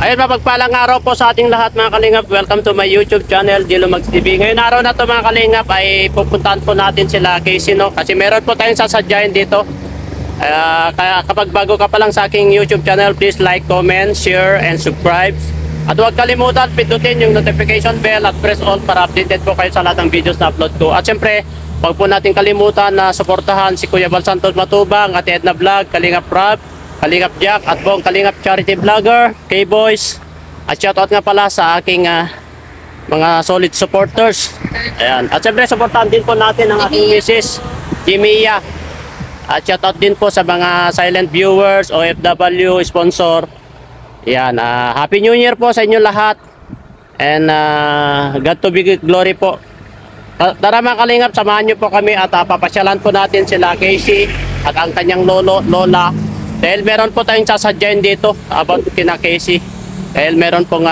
Ayun, mapagpalang araw po sa ating lahat mga kalingap. Welcome to my YouTube channel, Dilo Mags TV. Ngayon araw na to mga kalingap ay pupuntahan po natin sila Casey, no? Kasi meron po tayong sasadyain dito. Kaya kapag bago ka pa lang sa aking YouTube channel, please like, comment, share, and subscribe. At huwag kalimutan pindutin yung notification bell at press all para updated po kayo sa lahat ng videos na upload ko. At syempre, huwag po natin kalimutan na suportahan si Kuya Val Santos Matubang, Ate Edna Vlog, Kalingap Rob, Kalingap Jack at buong Kalingap Charity Vlogger, K-Boys. At shoutout nga pala sa aking mga solid supporters. Ayan. At syempre supportahan din po natin ang aking misis, Jimia. At shoutout din po sa mga silent viewers, OFW, sponsor. Ayan. Happy New Year po sa inyo lahat. And God to be glory po. Tara mga kalingap, samahan nyo po kami at papasyalan po natin sila Casey at ang kanyang lola. Dahil meron po tayong sasadyain dito about kina Casey. Dahil meron pong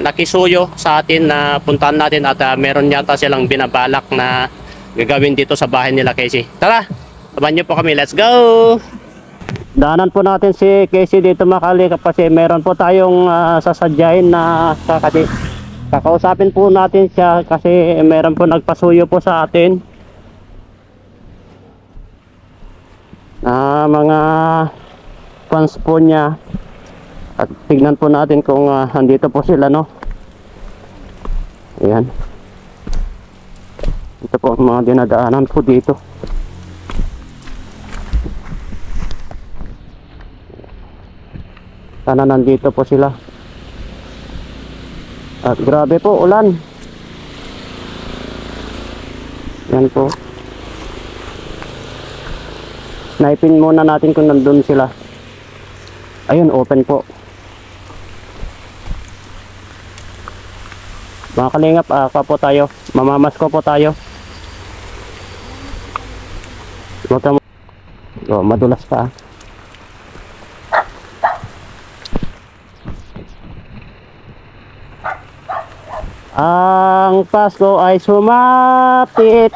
nakisuyo sa atin na puntahan natin at meron yata silang binabalak na gagawin dito sa bahay nila Casey. Tara, samahan nyo po kami. Let's go! Daanan po natin si Casey dito mga kalingap kasi meron po tayong sasadyain na kakausapin po natin siya kasi meron po nagpasuyo po sa atin. Mga fans po niya at tignan po natin kung andito po sila, no? Ayan, ito po ang mga dinadaanan po dito. Sana nandito po sila. At grabe po ulan. Yan po. Sniping muna natin kung nandun sila. Ayun, open po. Mga kalingap, po tayo. Mamamasko po tayo. Huwag ka madulas pa. Ang Pasko ay sumapit.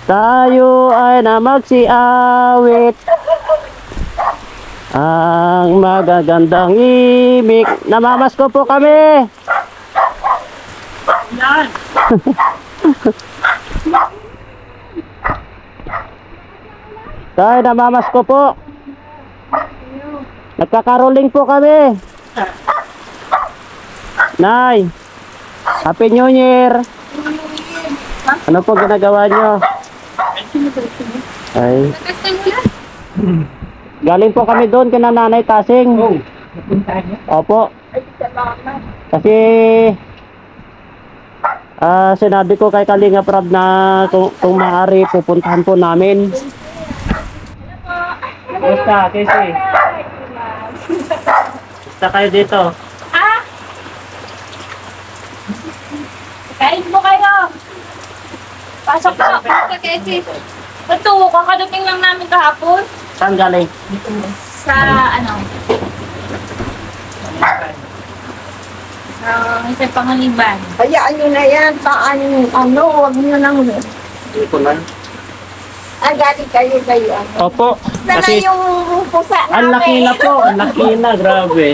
Tayo ay na magsiawit ang magagandang imik. Namamasko po kami. Tayo namamasko po. Nagkakaroling po kami. Nay, Happy New Year. Ano po ginagawa nyo? Ay. Galing po kami doon kina Nanay Tasing. Opo. Kasi sinabi ko kay Kalingap Rob na kung maaari pupuntahan po namin. Basta, Casey. Basta kayo dito. Kain mo kayo. Pasok po. Kasi ito, kakadating lang namin kahapon. Saan galing? Sa sa Pangaliban. Hayaan nyo na yan. Paano, huwag nyo nang... Hindi ko na. Galing kayo. Opo. Na Kasi yung pusa namin. ang laki na po. Ang laki na. Grabe.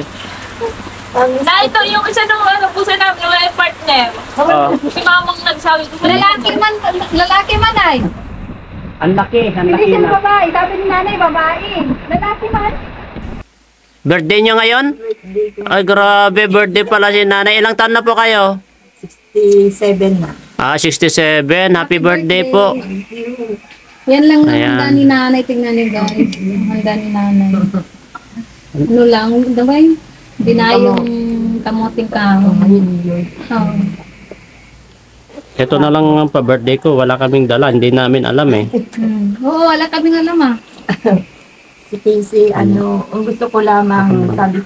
Na ito, yung isa nung pusa namin, yung partner. Si mamang nagsabi ko. Lalaki man ay. Ang laki. Ang laki Hindi siya na. babae. Sabi ni nanay, babae. Lalaki man. Birthday nyo ngayon? Ay, grabe. Birthday pala si nanay. Ilang taon na po kayo? 67 na. 67. Happy birthday po. Yan lang ang Ayan. handa ni nanay. Tingnan niyo guys. Yung handa ni nanay. Ano lang, daway. Dinayong kamuting kahoy. Oo. Ito na lang ang pa-birthday ko. Wala kaming dala. Hindi namin alam eh. Oo, wala kaming alam ah. Si Casey, ang gusto ko lamang, sabi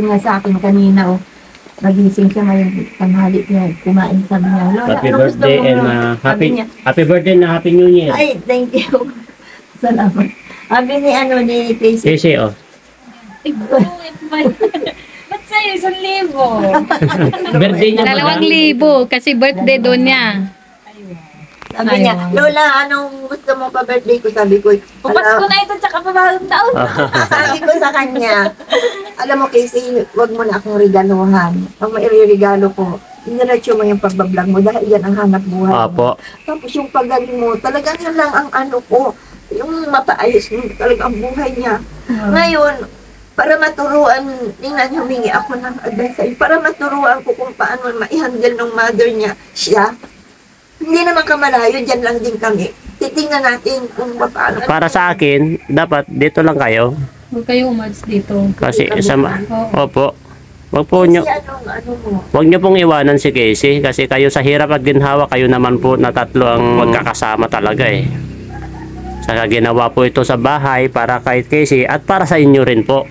nga sa akin kanina, nagising siya ngayon, tanghali niya, kumain sabi niya, Lola, Happy ano gusto birthday mo and na? Sabi niya, happy birthday na Happy New Year. ay, thank you. Salamat. Sabi ni Casey, Casey, oh. Ba't sa'yo, 1,000? Birthday niya ba? 2,000 kasi birthday doon niya. Sabi niya, Ayun. Lola, anong gusto mo pa birthday ko? Sabi ko, Pasko na ito, tsaka pabagong taon. sabi ko sa kanya, alam mo Casey, wag mo na akong regaluhan. Pag mairirigalo ko, iniretso mo yung pagbablog mo dahil yan ang hanap buhay mo. Opo. Tapos yung pagaling mo, talagang yun lang ang ano ko, yung mapaayos mo talaga ang buhay niya. Ngayon, para maturuan, tingnan niyo, humingi ako ng advice sa'yo, para maturuan ko kung paano ma-handle ng mother niya, siya. Hindi naman kamalayo, dyan lang din kami. Titingnan natin kung paano. Para sa akin, dapat dito lang kayo. Huwag kayo umalis dito. Kasi Oo. opo. Wag po nyo, Kasi ano mo, wag nyo pong iwanan si Casey kasi kayo sa hirap at ginhawa, kayo naman po na tatlo ang magkakasama talaga eh. Saka ginawa po ito sa bahay para kay Casey at para sa inyo rin po.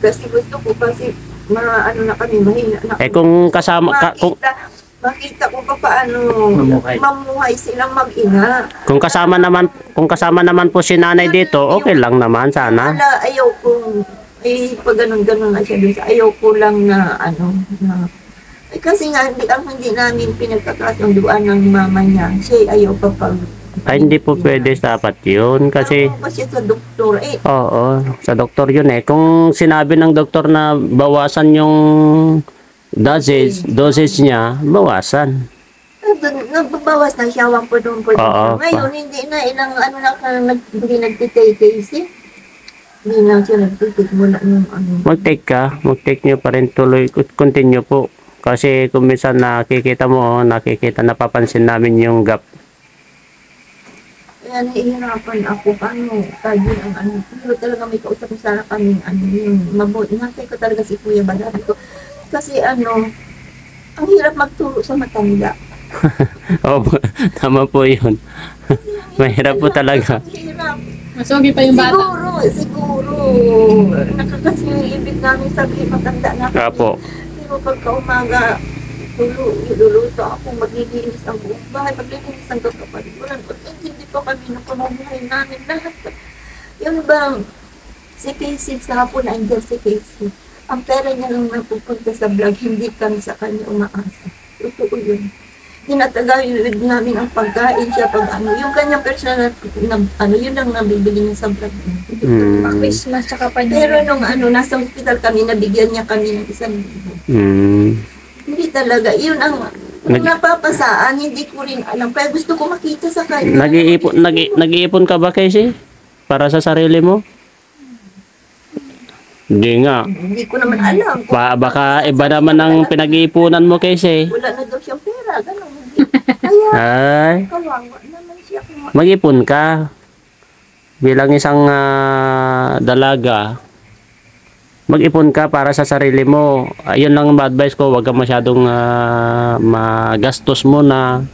kasi gusto ko kasi ano na kami, mahina na Eh kami. kung kasama kung Makita ko pa paano Mamuhay. mamuhay silang mag-ina. kung kasama naman po si nanay dito, okay lang naman sana. Wala, ayaw kong, pag ganun-ganun na siya doon, ayaw ko lang na, kasi nga, hindi namin pinagkakasunduan ng mama niya. Siya ayaw pa pag, Ay hindi po pwede dapat yun kasi pa siya sa doktor, oo, sa doktor yun eh. Kung sinabi ng doktor na bawasan yung dosage niya, bawasan. nagbabawas na siya, 1 per doon. Oo, Ngayon, hindi na, ilang, hindi nagtitay-kasi. Hindi na siya nagtitake mula yung Mag-take nyo pa rin tuloy, continue po. Kasi kung minsan nakikita napapansin namin yung gap. Kaya nahihirapan ako, paano, tayo ang pero talaga may kausap na sana kami, yung mabuti. Nakay ko talaga si Kuya Badabi ko. Kasi ang hirap magturo sa matanda. Opo, tama po yun. Mahirap po talaga. Ang hirap. Masugi pa yung bata. Siguro. Nakakasi yung ibig namin sabihin matanda na kami. Opo. Pero pagka umaga, iluluto ako, maglilinis ang buong bahay, maglilinis ang kapaliburan. At hindi po kami na pamumuhay namin lahat. Yung bang, si Casey, sa hapon andyan si Casey. Ang pera niya lang napupunta sa vlog, hindi kami sa kanya umaasa. Totoo yun. Tinatagawid namin ang pagkain siya pag yung kanyang personal yun lang nabibili niya sa vlog. Christmas, tsaka pa Pero nung nasa hospital kami, nabigyan niya kami ng 1,000. Hindi talaga, yun ang napapasaan, hindi ko rin alam. Kaya gusto ko makita sa kanya. Nag-iipon ka ba, Casey? Para sa sarili mo? Hindi nga. Hindi ko naman alam. Baka iba naman ang pinag-iipunan mo, Casey. Wala na daw siyang pera, gano'n. Kaya, Ay, kawawa naman siya. mag-ipon ka. Bilang isang dalaga, mag-ipon ka para sa sarili mo. Ayun lang ang advice ko, huwag ka masyadong magastos mo na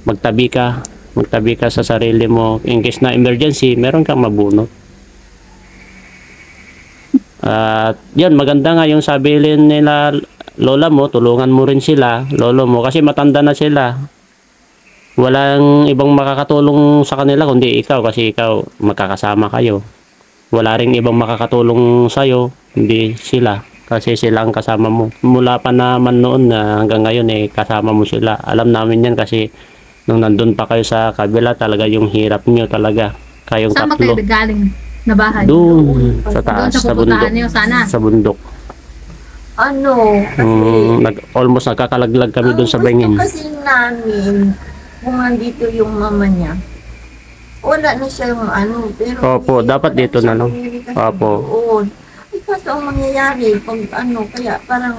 magtabi ka. Magtabi ka sa sarili mo. In case na emergency, meron kang mabunot. At yun, maganda nga yung sabi nila lola mo, tulungan mo rin sila, lolo mo, kasi matanda na sila. Walang ibang makakatulong sa kanila kundi ikaw kasi ikaw magkakasama kayo. Wala ring ibang makakatulong sa'yo, hindi sila. Kasi sila ang kasama mo. Mula pa naman noon na hanggang ngayon kasama mo sila. Alam namin yan kasi nung nandun pa kayo sa kabila talaga yung hirap nyo talaga. Kayong Saan ba tatlo. kayo galing na bahay? Doon, sa taas, Doon sa sa bundok. pupuntahan niyo, sana. Sa bundok. Kasi, Almost nagkakalaglag kami doon sa bangin. gusto kasi namin, kung nandito yung mama niya, wala na siya yung pero Opo, dapat wala dito siya na lang. komunikasyon Opo. doon. Ay, kaso ang mangyayari, pag kaya parang,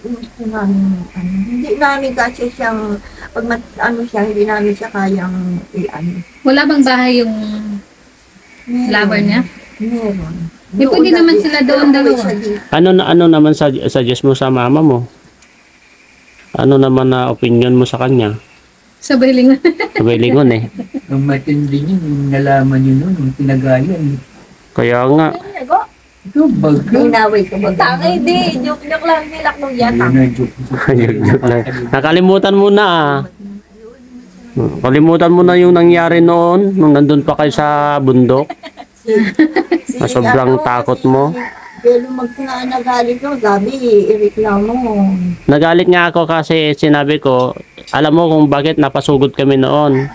gusto namin, hindi namin kasi siyang, pag hindi namin siya kayang, Wala bang bahay yung lover niya? Meron. Eh, pwede naman sila doon dalawa. Ano naman suggest mo sa mama mo? Ano naman na opinion mo sa kanya? Sabay lingon. Sabay lingon eh. Ang matindi niyo, yung nalaman niyo noon, yung pinagayan. Kaya nga. Ito, baga. Inaway ko ba? Tangay di, joke lang nilak nung yata. Yun ang joke. Joke lang. Nakalimutan mo na ah. Kalimutan mo na yung nangyari noon nung nandun pa kayo sa bundok. Na sobrang takot mo. Pero nagalit ko, gabi, ireklamo mo. Nagalit nga ako kasi sinabi ko, alam mo kung bakit napasugod kami noon.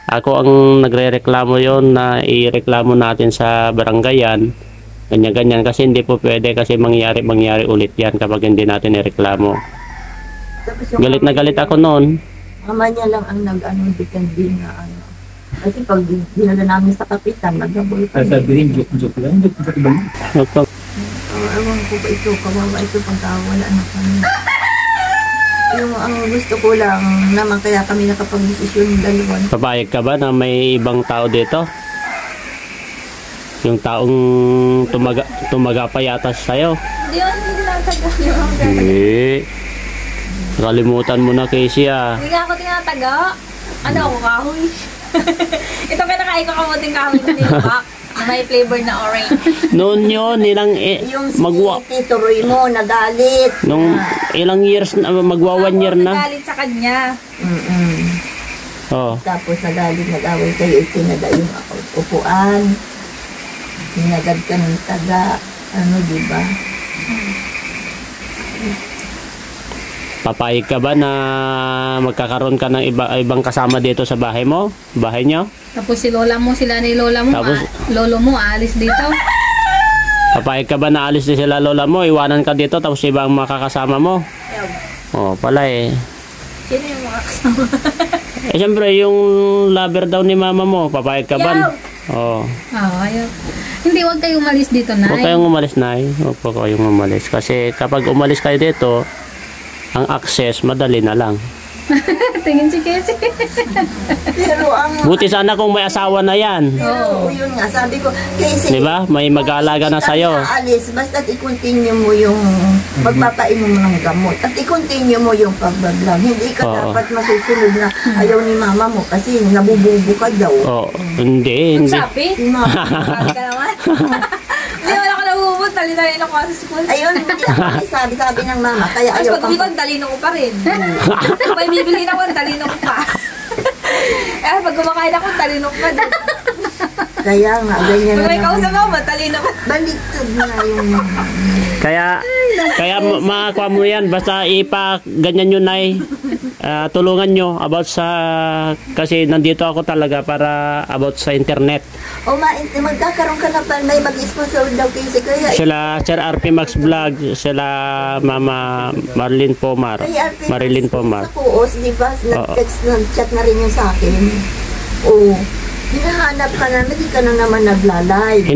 Ako ang nagrereklamo yon na ireklamo natin sa barangayan. Ganyan-ganyan kasi hindi po pwede kasi mangyari ulit yan kapag hindi natin ireklamo. Tapos yung Galit na galit ako noon. mama niya lang ang nag-ano, depende na ano. Kasi pag dinala namin sa kapitan, nag-double pa. Sasabihin, joke lang. Joke ba yun? Ewan ko ba ito, kawawa ito pagkawala na kami. Yung ang gusto ko lang naman kaya kami nakapag-desisyon ng dalawa. Papayag ka ba na may ibang tao dito? Yung taong tumaga pa yata sa'yo? Hindi lang taga yung Hindi. Nakalimutan mo na, Casey ah. Hindi nga ako tinataga. Ano ako, kahoy? Ito pinakain ko kamuting kahoy na nilabak. Na may flavor na orange. Noon yun, Yung si Tito Roy mo, nagalit. nung ilang years na, magwa 1 year na. Nagalit sa kanya. Oh. Tapos nagalit, nag-away kayo, itinaga yung upuan. Hinagad ka ng taga, ano, diba? Papayag ka ba na magkakaroon ka ng ibang kasama dito sa bahay mo? Bahay nyo? Tapos si lola mo, sila ni lola mo, Tapos- lolo mo, aalis dito. Papayag ka ba na alis din sila lola mo? Iwanan ka dito tapos ibang makakasama mo? Oh, pala eh. Sino yung mga kasama? Eh, siyempre, yung lover daw ni mama mo, papayag ka ba? Oh. Ayaw. Hindi, huwag kayo umalis dito, Nay. Huwag kayong umalis, Nay. Huwag po kayong umalis. Kasi kapag umalis kayo dito, ang access, madali na lang. Tingin si Casey. Pero ang... Buti sana kung may asawa na yan. Pero yun nga, sabi ko, kasi... Di ba? May mag-aalaga na sa'yo. Alis, basta't i-continue mo yung magpapainom mo ng gamot. At i-continue mo yung pagbablog. Hindi ka Oo. dapat masusunod na ayaw ni mama mo kasi nabububo ka daw. Oh, hindi. Sabi? Si mama. Sabi ka naman. Hindi wala ka nabubot. Dali-dali na ko sa school. Ayun, hindi ako sabi ng mama. Kaya Tapos ayaw pag uwi ko, kang... talino ko pa rin. May bibili na ko, talino ko pa. Eh, pag kumakain ako, talino ko pa din. Kaya nga, ganyan Pag na may kausap naman. ako, matalino ko. Baliktad na yung mama. Kaya makakuha mo yan. Basta ganyan yun, Nay. Tulungan nyo about sa... Kasi nandito ako talaga para about sa internet. O magkakaroon ka na pa, may mag-sponsor daw kasi kaya... Sila Sir RP Max Vlog, sila Mama Marlene Pomar, Marilyn Pomar. Sa Kuos, di ba? Nag-text, nag-chat na rin yung sa akin. O, hinahanap ka na, hindi ka na naman nagla-live.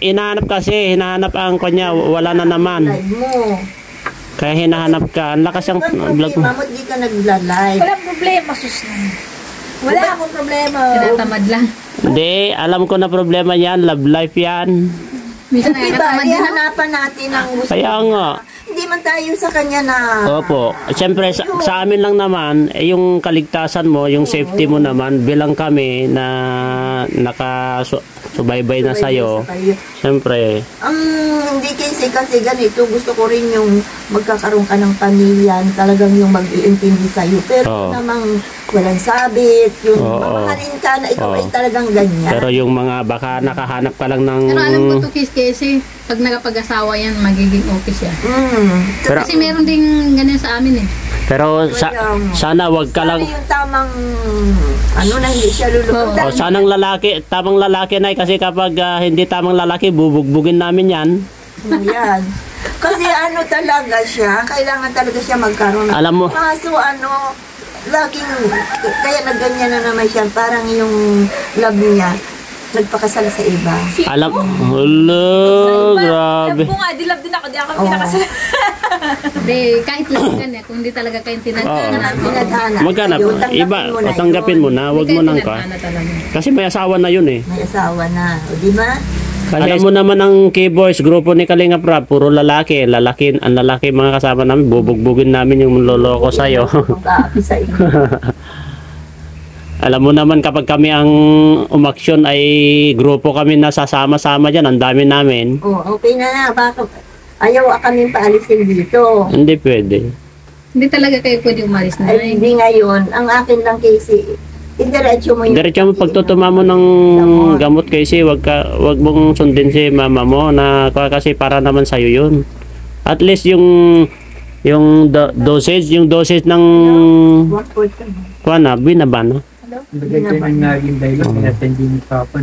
Hinahanap kasi, hinahanap ang kanya, wala na naman. Live mo. Kaya hinahanap ka, ang lakas ang Ang vlog problema mo. mo, di ka nagla-live. Walang problema, sus na. Wala akong problema. Tinatamad lang. Hindi, alam ko na problema yan, love life yan. Minsan Diba, nagkatamad din. hihanapan natin ang gusto. Kaya nga. Hindi man tayo sa kanya na... Opo. Siyempre, sa amin lang naman, yung kaligtasan mo, yung safety mo naman, bilang kami na nakasubaybay na sa'yo, siyempre, Hindi kasi ganito, gusto ko rin yung magkakaroon ka ng pamilya, talagang yung mag-iintindi sa'yo. Pero Oo. namang walang sabit, yung Oo. mamahalin ka na ikaw Oo. ay talagang ganyan. pero yung mga baka nakahanap ka lang ng... Pero alam ko to Casey, pag nakapag-asawa yan, magiging okay siya. Pero, Kasi meron ding ganyan sa amin eh. pero sana wag ka lang... Sana yung tamang, ano na hindi siya lulupot. O, sanang lalaki, tamang lalaki na kasi kapag hindi tamang lalaki, bubugbugin namin yan. Yan. Kasi ano talaga siya, kailangan talaga siya magkaroon ng... Alam mo, Kaso ano, laging, kaya nagganyan na naman siya, parang yung love niya, nagpakasal sa iba. alam, hello, grabe. Love ko nga, dilab din ako, di ako pinakasal. Hindi, kahit lang ganyan, kung hindi talaga kayo Oo. tinadhana. Tinadhana. Maghanap, Ayun, tanggapin iba, mo na tanggapin yun. mo na, wag mo nang ka. talaga. Kasi may asawa na yun eh. May asawa na, o di ba? Alam mo naman ang K-Boys, grupo ni Kalinga Prab, puro lalaki. Ang lalaki mga kasama namin, bubugbugin namin yung loloko sa'yo. Mag-aapi sa inyo. Alam mo naman kapag kami ang umaksyon ay grupo kami na sasama-sama dyan, ang dami namin. Oh, okay na na, bakit? Ayaw kaming paalisin dito. Hindi pwede. Hindi talaga kayo pwede umalis na. Ay, hindi ngayon. Ang akin lang kasi, indiretso mo yung... Diretso mo pagtutuma mo ng gamot kasi wag mong sundin si mama mo na kasi para naman sa'yo yun. At least yung Yung dosage ng 1/4 ka na. kuha na, binaba na. Ganyan ang naging dahilan kaya hindi ni Papa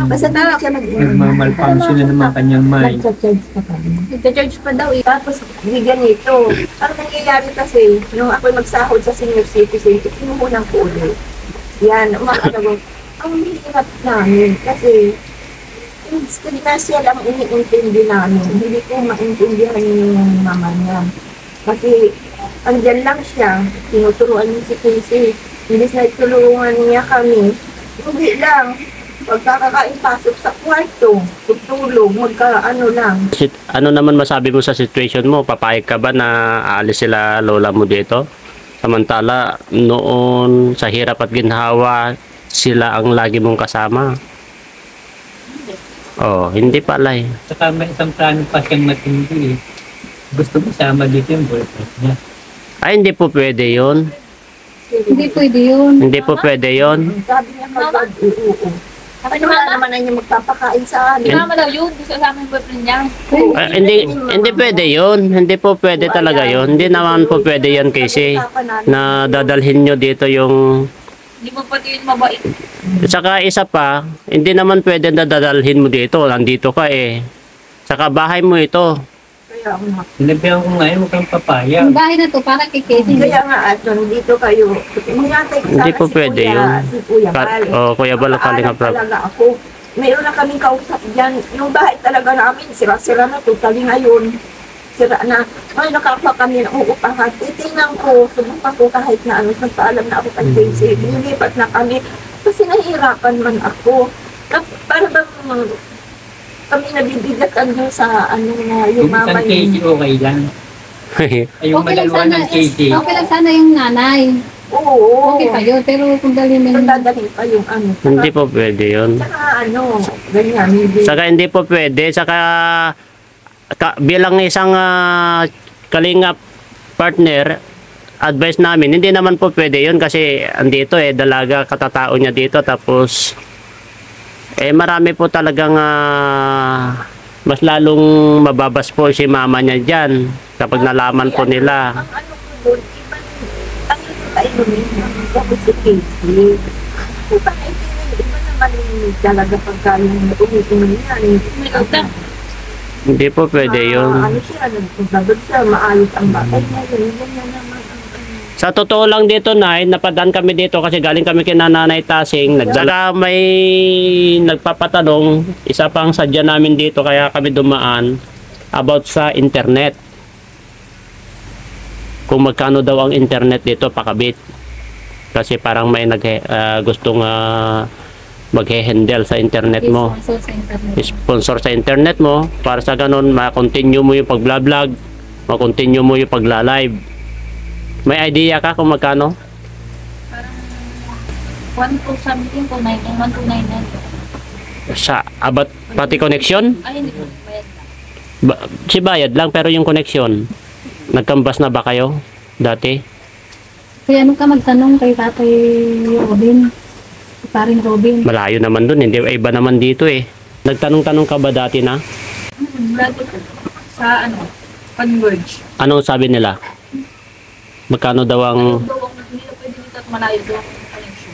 Basta tawag siya nagmamalfunction na naman kanyang mind. nag-charge pa kami. Nagcha-charge pa daw eh. Tapos, hindi ganito. Ang nangyayari kasi, nung ako'y magsahod sa senior citizen, inumunang ko ulit. Yan, umakalago. Ang hirap namin kasi financial ang iniintindi namin. Hindi ko maintindihan yung mama niya. Kasi, andyan lang siya, tinuturuan niya si Casey. Imbis na itulungan niya kami, hindi lang. Pagkakakain pasok sa kwarto, tutulog, magkaano lang. Ano naman masabi mo sa situation mo? Papayag ka ba na aalis sila lola mo dito? Samantala, noon sa hirap at ginhawa, sila ang lagi mong kasama. Oh, hindi pala eh. Saka may isang plano pa siyang matindi eh. Gusto mo sama dito yung boyfriend niya. Ay, hindi po pwede yun. Hindi pwede yun. Hindi po pwede yun. Sabi niya kagad, oo. Sabi wala naman na niya magpapakain sa amin. Mama daw yun. Gusto sa amin boyfriend niya. Ay, hindi pwede yun. Hindi po pwede talaga yun. Hindi naman po pwede yan kasi na dadalhin nyo dito yung... Hindi mo pati yun mabait. Saka isa pa, hindi naman pwede na dadalhin mo dito. Nandito ka eh. Saka bahay mo ito. Kaya nga. Sinabihan ko ngayon, huwag kang papaya. Yung bahay na to, para kay Casey. Kaya nga, at dito kayo. Munyatay ko Hindi sana po si pwede Kuya, yun. si Kuya Bal. Kuya Bal, Kalinga Prab. Talaga ako. Mayroon na kaming kausap dyan. Yung bahay talaga namin, sira-sira na totally ngayon. Sira na. Ay, nakakuha kami ng uupahan. Titingnan ko, subukan ko kahit na ano, nagpaalam na ako kay Casey. Nilipat na kami. Kasi nahihirapan man ako. Para bang kami nabibigatan doon sa ano na yung Yung mama isang Casey, niya. okay lang. Ay, yung Okay lang madalawa sana, ng Casey. okay lang sana yung nanay. Oo. Okay pa yun, pero kung dali mo Kung yung... dadalhin pa yung ano. Hindi po pwede yun. Saka ano, ganyan. Hindi. Saka hindi po pwede. Saka bilang isang Kalinga partner, advice namin, hindi naman po pwede yun kasi andito eh, dalaga katatao niya dito tapos marami po talagang mas lalong mababas po si mama niya dyan kapag nalaman po nila. Ang ano ko doon, ang tayo niya, tapos si Casey. Iba na iba naman yung talaga pagka yung umiinom yan. May utang. Hindi po pwede yun. Ano siya, nagpagod siya, maayos ang batay niya. Ganyan naman ang ano. Sa totoo lang dito, Nay, napadaan kami dito kasi galing kami kina Nanay Tasing. Saka may nagpapatanong, isa pang sadya namin dito kaya kami dumaan about sa internet. Kung magkano daw ang internet dito pakabit. Kasi parang may gustong maghe-handle sa internet mo. Sponsor sa internet. Sponsor sa internet mo para sa ganun ma-continue mo yung pag-vlog, ma-continue mo yung pagla-live. May idea ka kung magkano? Parang 1 to something to 9, 1 to 9. Sa about pati connection? Ay, hindi ko bayad lang. Si bayad lang pero yung connection. Nagkambas na ba kayo dati? Kaya ano ka magtanong kay Tatay Robin? Si paring Robin. Malayo naman dun, hindi iba naman dito eh. Nagtanong-tanong ka ba dati na? Lagi ko sa ano, Converge. Anong sabi nila? Magkano daw ang Daw ang hindi na pwede dito at malayo daw ang connection.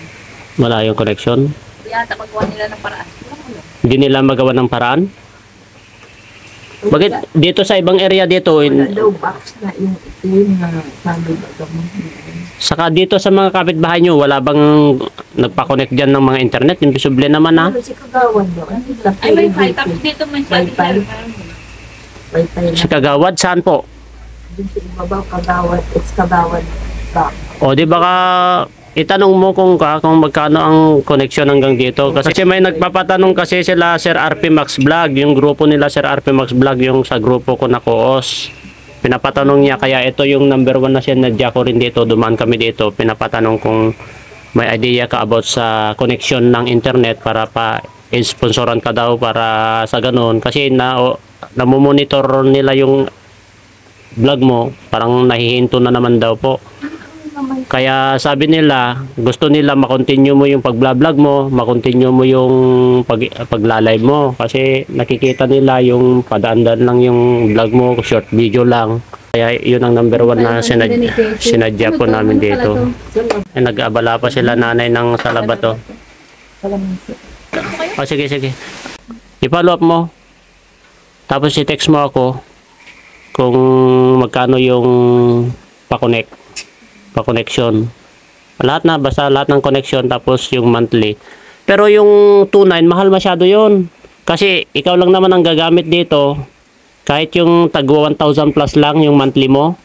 malayong connection? Kaya tapagawa nila ng paraan. Hindi nila magawa ng paraan? Bakit dito sa ibang area dito, Wala daw box na yung itim na sabi ba gamot. saka dito sa mga kapitbahay nyo, wala bang nagpa-connect dyan ng mga internet? Imposible naman ha? Ano si Kagawan daw? Ay, may fi. Tapos dito may sabi Wi-Fi. niya. Wi-Fi Si na. Kagawad, saan po? Doon sa ibabaw, Kagawan, ex-Kagawan box. O di baka itanong mo kung magkano ang connection hanggang dito. Kasi may nagpapatanong kasi sila Sir RP Max Vlog, yung grupo nila Sir RP Max Vlog, yung sa grupo ko na Koos. Pinapatanong niya, kaya ito yung number 1 na sinadya ko rin dito, dumaan kami dito. Pinapatanong kung may idea ka about sa connection ng internet para pa sponsoran ka daw para sa ganun. Kasi namomonitor nila yung vlog mo, parang nahihinto na naman daw po. Kaya sabi nila, gusto nila makontinue mo yung pag-vlog mo, makontinue mo yung pagla-live mo. Kasi nakikita nila yung padaan lang yung vlog mo, short video lang. Kaya yun ang number 1 na sinadya po namin dito. Ay, nag-abala pa sila nanay ng salabat oh. Oh, sige. I-follow up mo. Tapos i-text mo ako kung magkano yung pa-connection. Basta lahat ng connection tapos yung monthly. Pero yung 2.9 mahal masyado yun. Kasi ikaw lang naman ang gagamit dito. Kahit yung tagwa 1,000 plus lang yung monthly mo,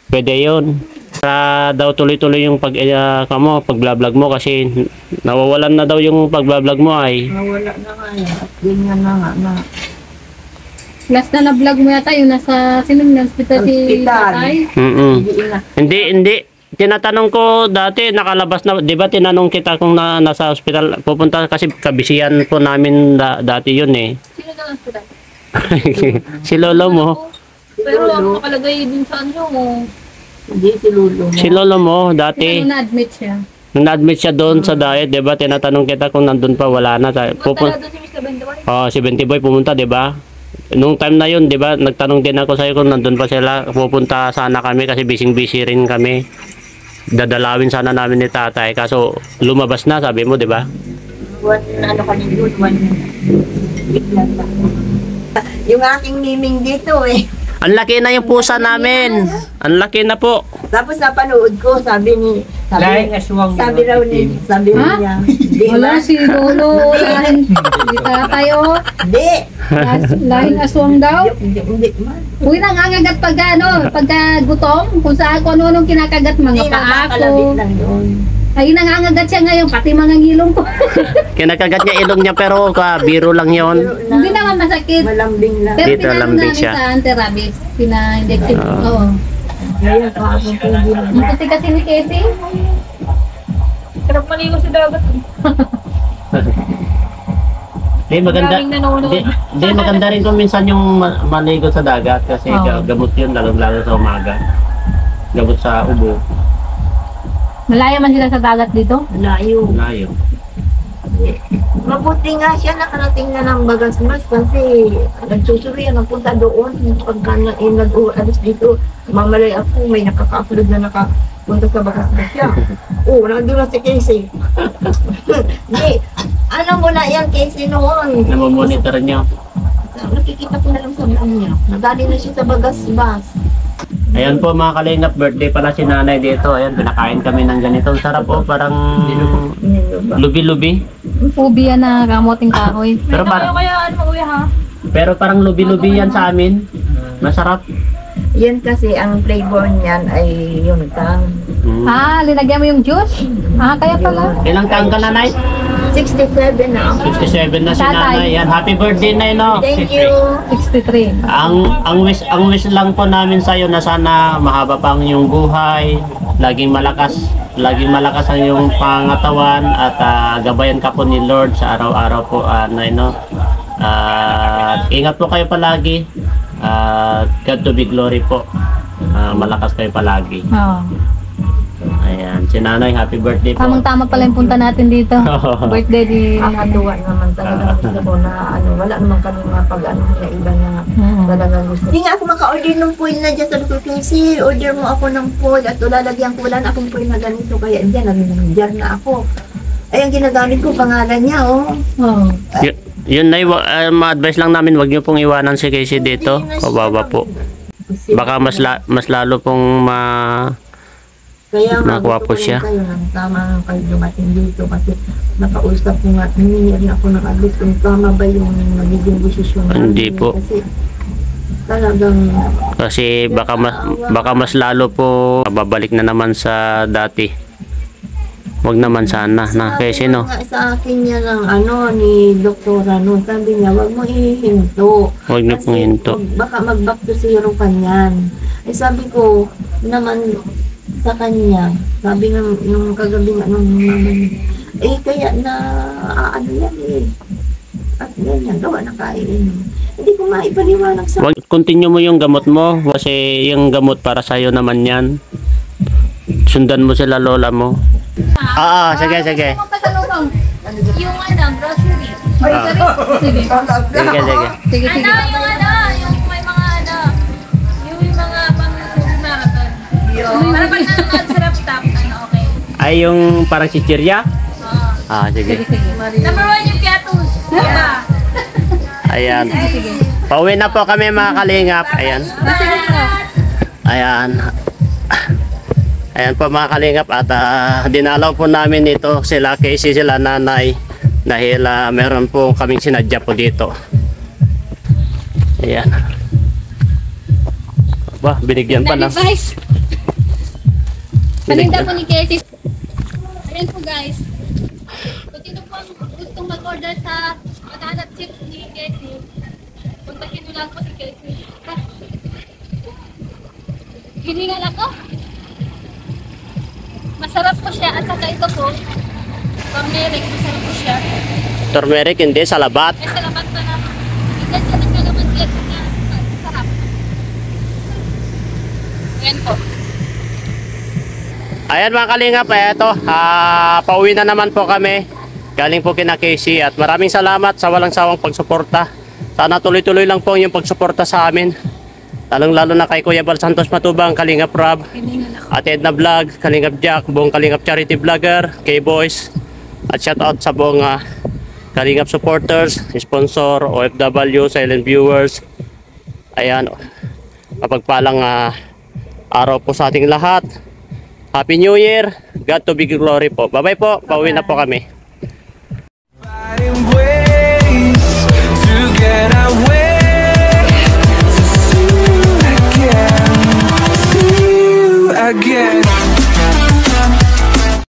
pwede yun. Para daw tuloy-tuloy yung pag-vlog mo kasi nawawalan na daw yung pag-vlog mo ay. Nawala na nga yan. At ganyan na nga na. Last na na-vlog mo yata yung nasa sinong hospital si tatay. Hindi. Tinatanong ko dati nakalabas na, 'di ba tinanong kita kung nasa hospital pupunta kasi kabisihan po namin dati yun eh. Sino na hospital? Si lolo mo. Pero ang nakalagay din sa ano, Hindi si Lolo mo. Si lolo mo dati. Ano na-admit siya? Nung na-admit siya doon sa diet, 'di ba? Tinatanong kita kung nandun pa, wala na. punta doon si Mr. Bendoy. Oh, si Benti Boy pumunta, 'di ba? Nung time na 'yun, 'di ba? Nagtanong din ako sa iyo kung nandun pa sila. Pupunta sana kami kasi busy rin kami. Dadalawin sana namin ni tatay kaso lumabas na, sabi mo, 'di ba? Ano kami doon, yung aking niming dito eh. Ang laki na yung pusa namin. Ang laki na po. Tapos napanood ko, sabi raw niya, di Wala man, si Lolo, lahin si tatay oh. di, Lahin aswang daw. hindi man, Uy, nangangagat pagka gutom, kung saan ko ano-anong kinakagat, hindi mga nakakalabit paako. lang yun. Ay, nangangagat siya ngayon, pati mga ngilong ko. Kinakagat niya ilong niya pero biro lang yon. Pero Hindi naman masakit. malambing lang. Pero Dito, pinano lambing namin siya. sa anti-rabies, pina-injected. Oo. Ngayon, kahapon ko hindi Ang puti kasi ni Casey. Sarap maligo sa dagat. Di maganda. Maraming nanonood. Di maganda rin kung minsan yung maligo sa dagat kasi Oo. gamot yun lalo sa umaga. Gamot sa ubo. Malayo man sila sa dagat dito. layo. Layo. Mabuti nga siya nakarating na ng Bagasmas kasi nagsusuloy yan, napunta doon. Pagka nag-alis dito, mamalay ako, may nakaka-upload na nakapunta sa Bagasmas siya. Oo, nandun na si Casey. Di, ano mo na yan, Casey noon? Namomonitor niyo. Nakikita ko na lang sa vlog niya. Nadali na siya sa Bagasmas. Ayan po mga kalingap, birthday pala si nanay dito. Ayan, pinakain kami ng ganito. Sarap po, parang lubi-lubi. Ubi yan na kamoting kahoy. Pero, Kaya ano uwi ha? pero parang lubi-lubi yan sa amin. Masarap. Yan kasi ang flavor niyan ay yung tang. Ah, linagyan mo yung juice? Ah, kaya pala. Ilang taon ka nanay? 67 na ako. 67 na si Tatay. nanay. Yan, happy birthday na no. Thank you. 63. Ang wish lang po namin sa iyo na sana mahaba pang yung buhay, laging malakas ang iyong pangatawan at gabayan ka po ni Lord sa araw-araw po Nay no. Ingat po kayo palagi. God to be glory po. Malakas kayo palagi. Oo. Ayan, si nanay, happy birthday po. Tamang-tama pala yung punta natin dito. Birthday ni Nakakatuwa naman talaga. Gusto ko na wala naman kami mapag-ano na iba na talagang gusto. Hindi nga ako maka-order ng foil na dyan. Sabi ko, kasi order mo ako ng foil at lalagyan ko, wala na akong foil na ganito. Kaya dyan, nag-jar na ako. Ay, ang ginagamit ko, pangalan niya, oh. Oo. Yun na, ma-advise lang namin, wag niyo pong iwanan si Casey dito. Kawawa po. Baka mas lalo pong Kaya nga, Nakuha gusto po ko siya. rin kayo ng tama kayo dumating dito kasi nakausap ko nga, humingi rin ako ng advice kung tama ba yung magiging desisyon namin. Hindi po. Kasi talagang Kasi baka mas lalo po babalik na naman sa dati. Wag naman sana na kasi no. nga sa akin niya ng ni doktora no, sabi niya wag mo ihinto. Wag niyo pong hinto. Baka mag-back to zero ka niyan. Eh sabi ko naman sa kanya, sabi nung kagabi nga nung naman, kaya na ano yan at ganyan, gawa na kain. Hindi ko maipaliwanag sa Wag continue mo yung gamot mo kasi yung gamot para sa iyo naman 'yan. Sundan mo sila lola mo. Sige. Yung grocery. Sige. Sige. Sige, sige. Yung may mga yung mga pang Ay, yung parang chichirya? Sige. Number 1 yung Piatus. Diba? Ayan. Pauwi na po kami mga kalingap. Ayan. Ayan. Ayan po mga kalingap. At dinalaw po namin ito sila Casey, sila nanay. Dahil meron po kaming sinadya po dito. Ayan. Ba, binigyan pa na. Guys, paninda po ni Casey. Ayan po guys. Kung sino po ang gustong mag-order sa banana chips ni Casey, puntahin nyo lang po si Casey. Hiningal ako. Masarap po siya at saka ito po, turmeric, masarap po siya. Turmeric, hindi, salabat. May salamat pa na. Hindi siya nagkalaman siya na sarap. Ayan po. Ayan mga kalingap, eto, pauwi na naman po kami. Galing po kina Casey at maraming salamat sa walang sawang pagsuporta. Sana tuloy-tuloy lang po yung pagsuporta sa amin. Lalong-lalo na kay Kuya Bal Santos Matubang, Kalingap Rob, at Edna Vlog, Kalingap Jack, buong Kalingap Charity Vlogger, K-Boys, at shoutout sa buong Kalingap supporters, sponsor, OFW, silent viewers. Ayan, mapagpalang araw po sa ating lahat. Happy New Year. God to be glory po. Bye-bye po. Pauwi na po kami.